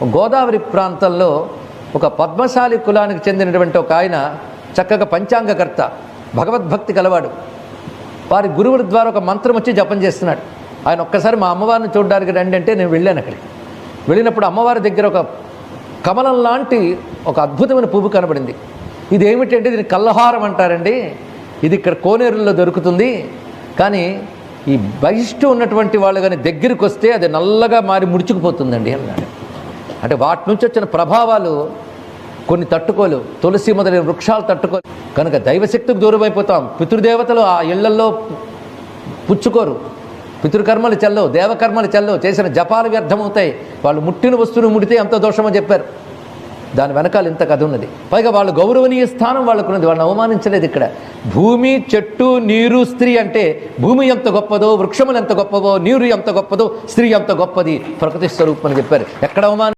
గోదావరి ప్రాంతంలో ఒక పద్మశాలి కులానికి చెందినటువంటి ఒక ఆయన చక్కగా పంచాంగకర్త, భగవద్భక్తి కలవాడు. వారి గురువుల ద్వారా ఒక మంత్రం వచ్చి జపం చేస్తున్నాడు. ఆయన ఒక్కసారి మా అమ్మవారిని చూడడానికి రండి అంటే నేను వెళ్ళాను. అక్కడికి వెళ్ళినప్పుడు అమ్మవారి దగ్గర ఒక కమలం లాంటి ఒక అద్భుతమైన పువ్వు కనబడింది. ఇది ఏమిటంటే దీన్ని కల్లహారం అంటారండి, ఇది ఇక్కడ కోనేరుల్లో దొరుకుతుంది, కానీ ఈ బహిష్టు ఉన్నటువంటి వాళ్ళు కానీ దగ్గరికి వస్తే అది నల్లగా మారి ముడుచుకుపోతుందండి అన్నాడు. అంటే వాటి నుంచి వచ్చిన ప్రభావాలు కొన్ని తట్టుకోలు, తులసి మొదలైన వృక్షాలు తట్టుకోలు. కనుక దైవశక్తికి దూరం అయిపోతాం. పితృదేవతలు ఆ ఇళ్లల్లో పుచ్చుకోరు, పితృకర్మలు చెల్లవు, దేవకర్మలు చెల్లవు, చేసిన జపాలు వ్యర్థమవుతాయి. వాళ్ళు ముట్టిన వస్తువును ముడితే ఎంత దోషమో చెప్పారు. దాని వెనకాల ఇంత కథ ఉన్నది. పైగా వాళ్ళు గౌరవనీయ స్థానం వాళ్ళకున్నది, వాళ్ళని అవమానించలేదు. ఇక్కడ భూమి, చెట్టు, నీరు, స్త్రీ అంటే భూమి ఎంత గొప్పదో, వృక్షములు ఎంత గొప్పవో, నీరు ఎంత గొప్పదో, స్త్రీ ఎంత గొప్పది, ప్రకృతి స్వరూపం అని చెప్పారు. ఎక్కడ అవమానం